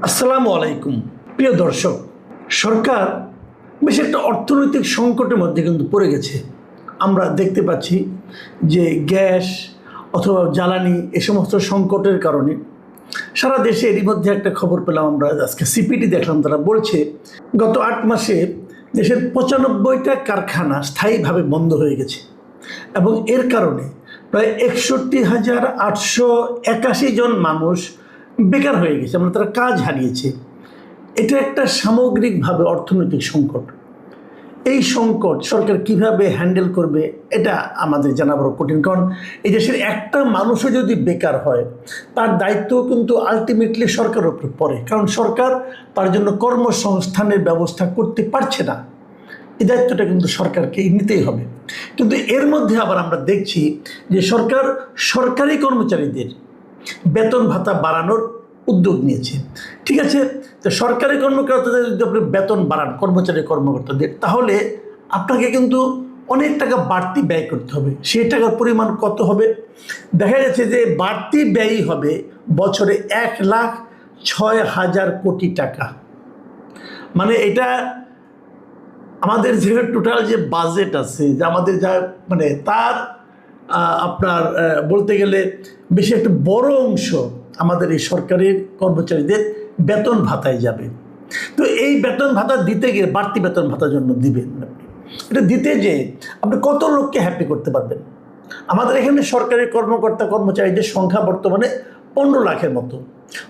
আসসালামু আলাইকুম। প্রিয় দর্শক, সরকার বেশ একটা অর্থনৈতিক সংকটের মধ্যে কিন্তু পড়ে গেছে। আমরা দেখতে পাচ্ছি যে গ্যাস অথবা জ্বালানি এ সমস্ত সংকটের কারণে সারা দেশে এরই মধ্যে একটা খবর পেলাম, আমরা আজকে সিপিটি দেখলাম, তারা বলছে গত 8 মাসে দেশের 95টা কারখানা স্থায়ীভাবে বন্ধ হয়ে গেছে এবং এর কারণে প্রায় 61,881 জন মানুষ বেকার হয়ে গেছে, মানে তারা কাজ হারিয়েছে। এটা একটা সামগ্রিকভাবে অর্থনৈতিক সংকট। এই সংকট সরকার কিভাবে হ্যান্ডেল করবে এটা আমাদের জানা বড় কঠিন, কারণ এই দেশের একটা মানুষও যদি বেকার হয় তার দায়িত্ব কিন্তু আলটিমেটলি সরকারের উপর পড়ে, কারণ সরকার তার জন্য কর্মসংস্থানের ব্যবস্থা করতে পারছে না। এই দায়িত্বটা কিন্তু সরকারকে নিতেই হবে। কিন্তু এর মধ্যে আবার আমরা দেখছি যে সরকার সরকারি কর্মচারীদের বেতন ভাতা বাড়ানোর উদ্যোগ নিয়েছে। ঠিক আছে, তো সরকারি কর্মকর্তাদের যদি আপনি বেতন বাড়ান, কর্মচারী কর্মকর্তাদের, তাহলে আপনাকে কিন্তু অনেক টাকা বাড়তি ব্যয় করতে হবে। সেই টাকার পরিমাণ কত হবে? দেখা যাচ্ছে যে বাড়তি ব্যয় হবে বছরে 1,06,000 কোটি টাকা। মানে এটা আমাদের যে টোটাল যে বাজেট আছে, যে আমাদের যা মানে তার আপনার বলতে গেলে বেশি একটা বড় অংশ আমাদের এই সরকারি কর্মচারীদের বেতন ভাতায় যাবে। তো এই বেতন ভাতা দিতে গিয়ে বাড়তি বেতন ভাতার জন্য দিবেন আপনি, এটা দিতে যে আপনি কত লোককে হ্যাপি করতে পারবেন? আমাদের এখানে সরকারি কর্মকর্তা কর্মচারীদের সংখ্যা বর্তমানে 15 লাখের মতো।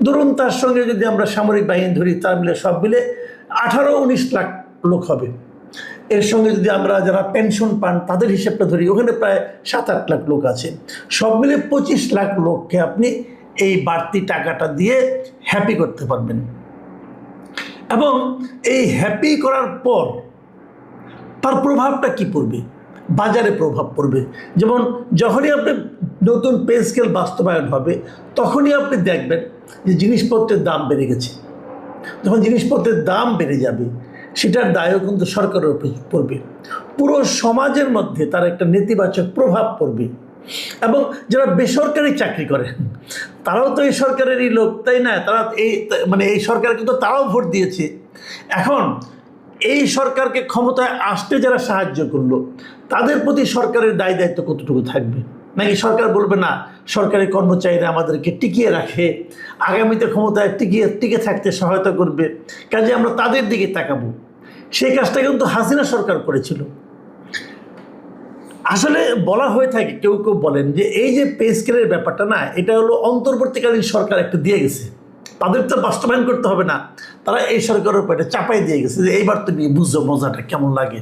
ধরুন তার সঙ্গে যদি আমরা সামরিক বাহিনী ধরি, তার মিলে সব মিলে 18-19 লাখ লোক হবে। এর সঙ্গে যদি আমরা যারা পেনশন পান তাদের হিসেবটা ধরি, ওখানে প্রায় 7-8 লাখ লোক আছে। সব মিলে 25 লাখ লোককে আপনি এই বাড়তি টাকাটা দিয়ে হ্যাপি করতে পারবেন। এবং এই হ্যাপি করার পর তার প্রভাবটা কি পড়বে? বাজারে প্রভাব পড়বে। যেমন যখনই আপনি নতুন পে স্কেল বাস্তবায়ন হবে, তখনই আপনি দেখবেন যে জিনিসপত্রের দাম বেড়ে গেছে। যখন জিনিসপত্রের দাম বেড়ে যাবে, সেটার দায়ও কিন্তু সরকারের উপর পড়বে। পুরো সমাজের মধ্যে তার একটা নেতিবাচক প্রভাব পড়বে। এবং যারা বেসরকারি চাকরি করে তারাও তো এই সরকারেরই লোক, তাই না? তারা এই সরকার কিন্তু তারাও ভোট দিয়েছে। এখন এই সরকারকে ক্ষমতায় আসতে যারা সাহায্য করলো, তাদের প্রতি সরকারের দায় দায়িত্ব কতটুকু থাকবে? নাকি সরকার বলবে না, সরকারি কর্মচারীরা আমাদেরকে টিকিয়ে রাখে, আগামীতে ক্ষমতায় টিকে থাকতে সহায়তা করবে, কাজে আমরা তাদের দিকে তাকাবো। সেই কাজটা কিন্তু হাসিনা সরকার করেছিল। আসলে বলা হয়ে থাকে, কেউ কেউ বলেন যে এই যে পে স্কেলের ব্যাপারটা না, এটা হলো অন্তর্বর্তীকালীন সরকার একটা দিয়ে গেছে, তাদের তো বাস্তবায়ন করতে হবে না, তারা এই সরকারের উপর এটা চাপাই দিয়ে গেছে যে এইবার তুমি বুঝছো মজাটা কেমন লাগে।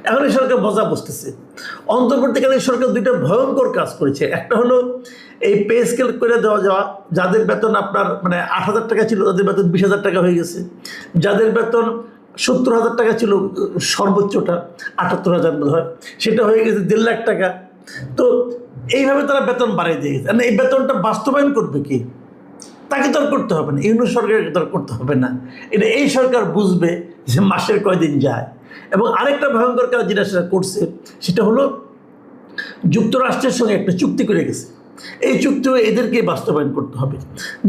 এখন এই সরকার মজা বুঝতেছে। অন্তর্বর্তীকালীন সরকার দুইটা ভয়ঙ্কর কাজ করেছে। একটা হলো এই পে স্কেল করে দেওয়া যাওয়া, যাদের বেতন আপনার 8,000 টাকা ছিল তাদের বেতন 20,000 টাকা হয়ে গেছে, যাদের বেতন 70,000 টাকা ছিল সর্বোচ্চটা 78,000 বোধ হয়, সেটা হয়ে গেছে 1.5 লাখ টাকা। তো এইভাবে তারা বেতন বাড়িয়ে দিয়ে গেছে। এই বেতনটা বাস্তবায়ন করবে কি? তাকে তো আর করতে হবে না, ইউনিট সরকারকে তো আর করতে হবে না। এটা এই সরকার বুঝবে যে মাসের কয়দিন যায়। এবং আরেকটা ভয়ঙ্কর কাজ যেটা সেটা করছে, সেটা হলো যুক্তরাষ্ট্রের সঙ্গে একটা চুক্তি করে গেছে। এই চুক্তি এদেরকে বাস্তবায়ন করতে হবে।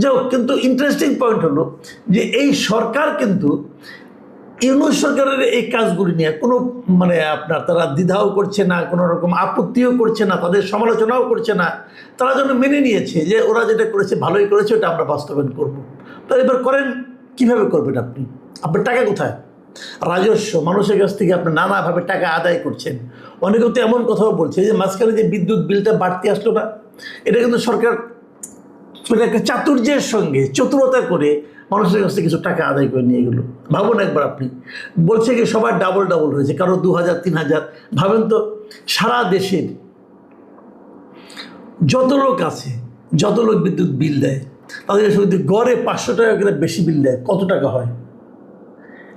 যাও, কিন্তু ইন্টারেস্টিং পয়েন্ট হলো যে এই সরকার কিন্তু ইউনিট সরকারের এই কাজগুলি নিয়ে কোনো আপনার তারা দ্বিধাও করছে না, কোনো রকম আপত্তিও করছে না, তাদের সমালোচনাও করছে না। তারা যেন মেনে নিয়েছে যে ওরা যেটা করেছে ভালোই করেছে, ওটা আমরা বাস্তবায়ন করবো। তো এবার করেন, কীভাবে করবেন আপনি? আপনার টাকা কোথায়? রাজস্ব, মানুষের কাছ থেকে আপনি নানাভাবে টাকা আদায় করছেন। অনেকেও তো এমন কথাও বলছে যে মাঝখানে যে বিদ্যুৎ বিলটা বাড়তি আসলো না, এটা কিন্তু সরকার একটা চাতুর্যের সঙ্গে চতুরতা করে মানুষের কাছ থেকে কিছু টাকা আদায় করে নিয়ে গেলো। ভাবুন একবার আপনি, বলছে কি সবার ডাবল হয়েছে, কারো 2,000-3,000। ভাবেন তো, সারা দেশের যত লোক আছে, যত লোক বিদ্যুৎ বিল দেয়, তাদের সঙ্গে গড়ে 500 টাকা করে বেশি বিল দেয়, কত টাকা হয়?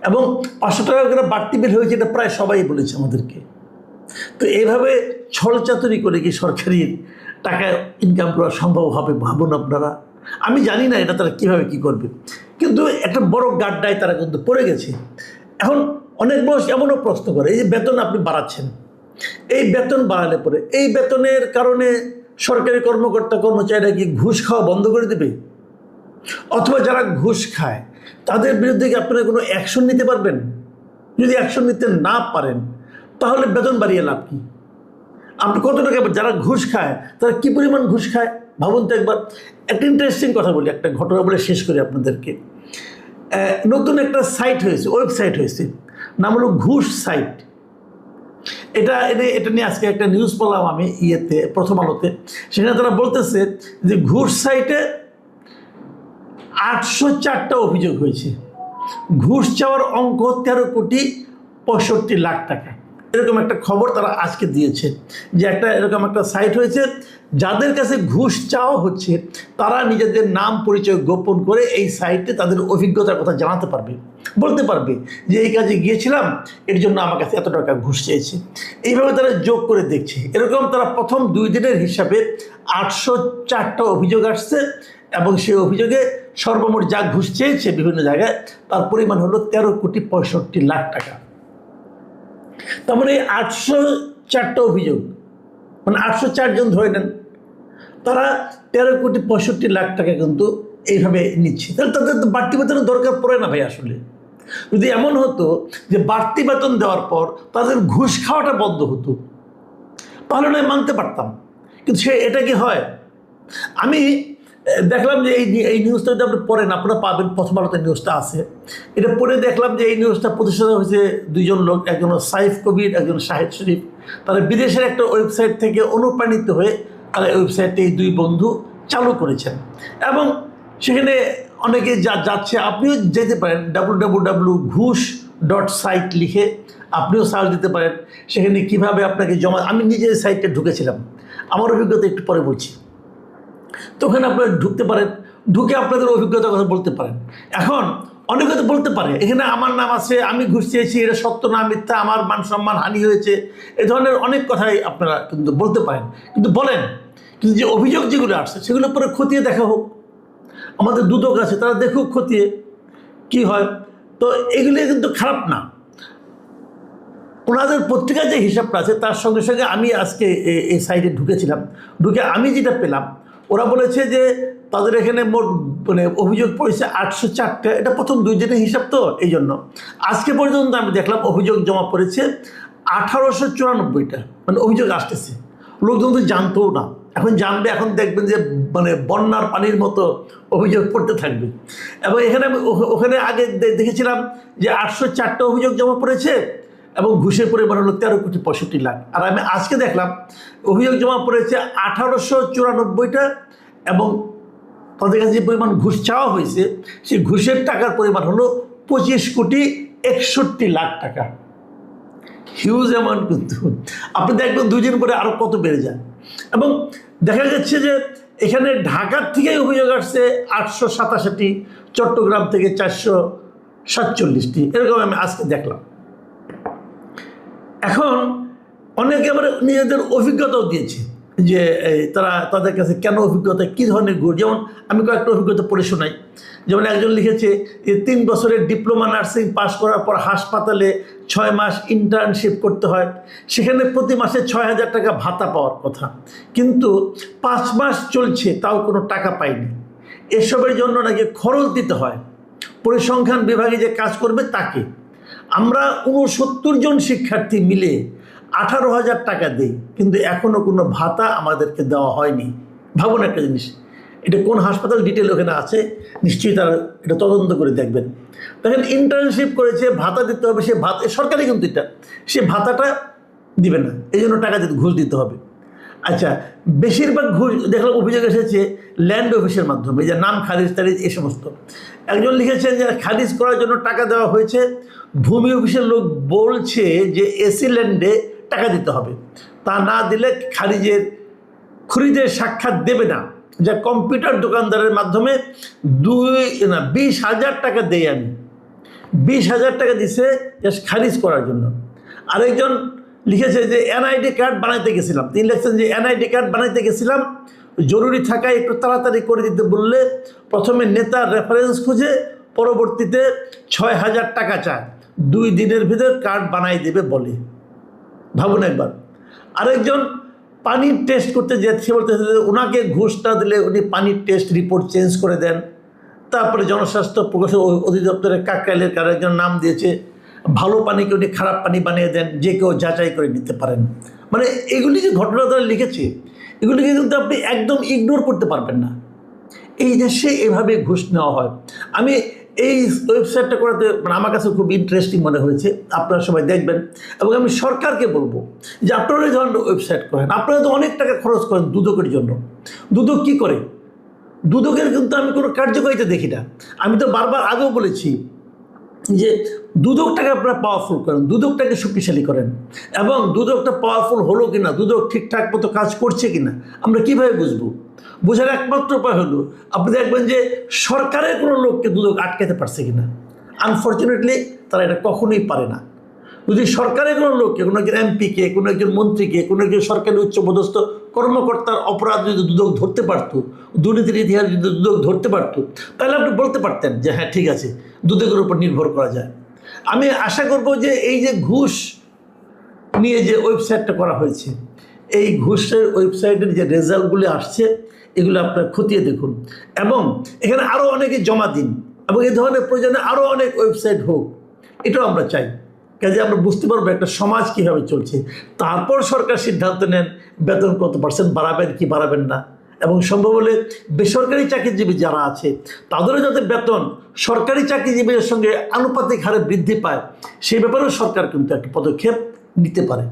এবং 500 টাকা করে বাড়তি বিল হয়েছে, এটা প্রায় সবাই বলেছে আমাদেরকে। তো এইভাবে ছলচাতুরি করে কি সরকারি টাকা ইনকাম করা সম্ভব হবে? ভাবুন আপনারা। আমি জানি না এটা তারা কীভাবে কী করবে, কিন্তু একটা বড় গাড্ডায় তারা কিন্তু পড়ে গেছে। এখন অনেক মানুষ এমনও প্রশ্ন করে, এই যে বেতন আপনি বাড়াচ্ছেন, এই বেতন বাড়ালে পরে এই বেতনের কারণে সরকারি কর্মকর্তা কর্মচারীরা কি ঘুষ খাওয়া বন্ধ করে দেবে? অথবা যারা ঘুষ খায় তাদের বিরুদ্ধে কি আপনারা কোনো অ্যাকশন নিতে পারবেন? যদি অ্যাকশন নিতে না পারেন তাহলে বেতন বাড়িয়ে লাভ কি? আপনি কত টাকা, যারা ঘুষ খায় তারা কি পরিমাণ ঘুষ খায় ভাবুন তো একবার। একটা ইন্টারেস্টিং কথা বলি, একটা ঘটনা বলে শেষ করি আপনাদেরকে। নতুন একটা সাইট হয়েছে, ওয়েবসাইট হয়েছে, নাম হলো ঘুষ সাইট। এটা এটা নিয়ে আজকে একটা নিউজ পড়লাম আমি প্রথম আলোতে। সেখানে তারা বলতেছে যে ঘুষ সাইটে 804টা অভিযোগ হয়েছে, ঘুষ চাওয়ার অঙ্ক 13,65,00,000 টাকা। এরকম একটা খবর তারা আজকে দিয়েছে যে এরকম একটা সাইট হয়েছে, যাদের কাছে ঘুষ চাওয়া হচ্ছে তারা নিজেদের নাম পরিচয় গোপন করে এই সাইটে তাদের অভিজ্ঞতার কথা জানাতে পারবে, বলতে পারবে যে এই কাজে গিয়েছিলাম, এর জন্য আমার কাছে এত টাকা ঘুষ চেয়েছে। এইভাবে তারা যোগ করে দেখছে। এরকম তারা প্রথম 2 দিনের হিসাবে 804টা অভিযোগ আসছে, এবং সেই অভিযোগে সর্বমোট যা ঘুষ চেয়েছে বিভিন্ন জায়গায় তার পরিমাণ হলো 13,65,00,000 টাকা। তার মানে 804টা অভিযোগ, মানে 804 জন ধরে নেন, তারা 13,65,00,000 টাকা কিন্তু এইভাবে নিচ্ছে। তাহলে তাদের তো বাড়তি বেতনের দরকার পড়ে না ভাই। আসলে যদি এমন হতো যে বাড়তি বেতন দেওয়ার পর তাদের ঘুষ খাওয়াটা বন্ধ হতো তাহলে নয় মানতে পারতাম, কিন্তু এটা কি হয়? আমি দেখলাম যে এই নিউজটা যদি আপনি পড়েন, আপনারা পাবেন, প্রথম আলোতে নিউজটা আছে। এটা পড়ে দেখলাম যে এই নিউজটা প্রতিষ্ঠিত হয়েছে 2 জন লোক, একজন সাইফ কবির, একজন শাহেদ শরীফ। তারা বিদেশের একটা ওয়েবসাইট থেকে অনুপ্রাণিত হয়ে তারা ওয়েবসাইটে এই 2 বন্ধু চালু করেছেন, এবং সেখানে অনেকে যাচ্ছে। আপনিও যেতে পারেন, www.ঘুষ.site লিখে আপনিও সার্চ দিতে পারেন। সেখানে কিভাবে আপনাকে জমা, আমি নিজে সাইটে ঢুকেছিলাম, আমার অভিজ্ঞতা একটু পরে বলছি। তো ওখানে আপনারা ঢুকতে পারেন, ঢুকে আপনাদের অভিজ্ঞতার কথা বলতে পারেন। এখন অনেকে তো বলতে পারে এখানে আমার নাম আছে, আমি ঘুষ চেয়েছি, এটা সত্য না মিথ্যা, আমার মান সম্মান হানি হয়েছে, এ ধরনের অনেক কথাই আপনারা কিন্তু বলতে পারেন। কিন্তু বলেন, কিন্তু যে অভিযোগ যেগুলো আসছে সেগুলো পরে খতিয়ে দেখা হোক। আমাদের দুদক আছে, তারা দেখুক খতিয়ে কি হয়। তো এগুলি কিন্তু খারাপ না। ওনাদের পত্রিকার যে হিসাবটা আছে তার সঙ্গে সঙ্গে আমি আজকে এই সাইটে ঢুকেছিলাম, ঢুকে আমি যেটা পেলাম, ওরা বলেছে যে তাদের এখানে মোট মানে অভিযোগ পড়েছে 804টা। এটা প্রথম 2 দিনের হিসাব, তো এই জন্য আজকে পর্যন্ত আমি দেখলাম অভিযোগ জমা পড়েছে 1894টা। মানে অভিযোগ আসতেছে, লোকজন তো জানতেও না, এখন জানবে, এখন দেখবেন যে মানে বন্যার পানির মতো অভিযোগ পড়তে থাকবে। এবং এখানে ওখানে আগে দেখেছিলাম যে 804টা অভিযোগ জমা পড়েছে এবং ঘুষের পরিমাণ হলো 13,65,00,000। আর আমি আজকে দেখলাম অভিযোগ জমা পড়েছে 1894টা, এবং তাদের কাছে যে পরিমাণ ঘুষ চাওয়া হয়েছে সেই ঘুষের টাকার পরিমাণ হলো 25,61,00,000 টাকা। হিউজ অ্যামাউন্ট কিন্তু। আপনি দেখবেন 2 দিন পরে আরও কত বেড়ে যায়। এবং দেখা যাচ্ছে যে এখানে ঢাকার থেকেই অভিযোগ আসছে 887টি, চট্টগ্রাম থেকে 447টি, এরকম আমি আজকে দেখলাম। এখন অনেকে আবার নিজেদের অভিজ্ঞতাও দিয়েছে যে তাদের কাছে কেন অভিজ্ঞতা, কী ধরনের ঘুষ। যেমন আমি কয়েকটা অভিজ্ঞতা পড়ে শোনাই। যেমন একজন লিখেছে যে 3 বছরের ডিপ্লোমা নার্সিং পাশ করার পর হাসপাতালে 6 মাস ইন্টার্নশিপ করতে হয়, সেখানে প্রতি মাসে 6,000 টাকা ভাতা পাওয়ার কথা, কিন্তু 5 মাস চলছে তাও কোনো টাকা পায়নি। এসবের জন্য নাকি খরচ দিতে হয় পরিসংখ্যান বিভাগে যে কাজ করবে তাকে। আমরা 69 জন শিক্ষার্থী মিলে 18,000 টাকা দিই, কিন্তু এখনও কোনো ভাতা আমাদেরকে দেওয়া হয়নি। ভাবুন একটা জিনিস, এটা কোন হাসপাতাল ডিটেল ওখানে আছে, নিশ্চয়ই তারা এটা তদন্ত করে দেখবেন। দেখেন, ইন্টার্নশিপ করেছে, ভাতা দিতে হবে, সে ভাতা সরকারি, কিন্তু এটা সে ভাতাটা দিবে না, এই জন্য টাকা দিতে ঘুষ দিতে হবে। আচ্ছা, বেশিরভাগ ঘুষ দেখলাম অভিযোগ এসেছে ল্যান্ড অফিসের মাধ্যমে, যে নাম খারিজ টারিজ এই সমস্ত। একজন লিখেছেন যে খারিজ করার জন্য টাকা দেওয়া হয়েছে, ভূমি অফিসের লোক বলছে যে এসি ল্যান্ডে টাকা দিতে হবে, তা না দিলে খরিদের সাক্ষাৎ দেবে না। যা কম্পিউটার দোকানদারের মাধ্যমে 20,000 টাকা দেই আমি, 20,000 টাকা দিছে জাস্ট খারিজ করার জন্য। আরেকজন লিখেছে যে এনআইডি কার্ড বানাইতে গেছিলাম, তিনি লিখছেন যে এনআইডি কার্ড বানাইতে গেছিলাম, জরুরি থাকায় একটু তাড়াতাড়ি করে দিতে বললে প্রথমে নেতার রেফারেন্স খুঁজে পরবর্তীতে 6,000 টাকা চায়, 2 দিনের ভিতরে কার্ড বানাই দেবে বলে। ভাবুন একবার। আরেকজন পানির টেস্ট করতে যাচ্ছে, বলতে ওনাকে ঘুষ না দিলে উনি পানির টেস্ট রিপোর্ট চেঞ্জ করে দেন, তারপরে জনস্বাস্থ্য প্রকৌশল অধিদপ্তরের কাকরাইলের কারো একজন নাম দিয়েছে, ভালো পানিকে উনি খারাপ পানি বানিয়ে দেন, যে কেউ যাচাই করে নিতে পারেন। মানে এগুলি যে ঘটনা তারা লিখেছে, এগুলিকে কিন্তু আপনি একদম ইগনোর করতে পারবেন না। এই দেশে এভাবে ঘুষ নেওয়া হয়। আমি এই ওয়েবসাইটটা করাতে মানে আমার কাছে খুব ইন্টারেস্টিং মনে হয়েছে, আপনারা সবাই দেখবেন। এবং আমি সরকারকে বলবো যে আপনারা এই ধরনের ওয়েবসাইট করেন, আপনারা তো অনেক টাকা খরচ করেন দুদকের জন্য। দুদক কী করে? দুদকের কিন্তু আমি কোনো কার্যকারিতা দেখি না। আমি তো বারবার আগেও বলেছি যে দুদকটাকে আপনারা পাওয়ারফুল করেন, দুদকটাকে শক্তিশালী করেন, এবং দুদকটা পাওয়ারফুল হলো কিনা, দুদক ঠিকঠাক মতো কাজ করছে কিনা আমরা কীভাবে বুঝবো? বোঝার একমাত্র উপায় হলো আপনি দেখবেন যে সরকারের কোনো লোককে দুদক আটকাতে পারছে কিনা। আনফর্চুনেটলি তারা এটা কখনোই পারে না। যদি সরকারের কোনো লোককে, কোনো একজন এমপিকে, কোনো একজন মন্ত্রীকে, কোনো একজন সরকারি উচ্চপদস্থ কর্মকর্তার অপরাধ যদি দুদক ধরতে পারতো, দুর্নীতির ইতিহাস যদি দুদক ধরতে পারতো, তাহলে আপনি বলতে পারতেন যে হ্যাঁ ঠিক আছে, দুদকের উপর নির্ভর করা যায়। আমি আশা করব যে এই যে ঘুষ নিয়ে যে ওয়েবসাইটটা করা হয়েছে, এই ঘুষের ওয়েবসাইটের যে রেজাল্টগুলি আসছে এগুলো আপনারা খতিয়ে দেখুন, এবং এখানে আরও অনেকে জমা দিন, এবং এই ধরনের প্রয়োজনে আরও অনেক ওয়েবসাইট হোক, এটাও আমরা চাই। কাজে আমরা বুঝতে পারবো একটা সমাজ কীভাবে চলছে। তারপর সরকার সিদ্ধান্ত নেন বেতন কত % বাড়াবেন কি বাড়াবেন না, এবং সম্ভব হলে বেসরকারি চাকরিজীবী যারা আছে তাদেরও যাতে বেতন সরকারি চাকরিজীবীদের সঙ্গে আনুপাতিক হারে বৃদ্ধি পায়, সেই ব্যাপারেও সরকার কিন্তু একটা পদক্ষেপ নিতে পারে।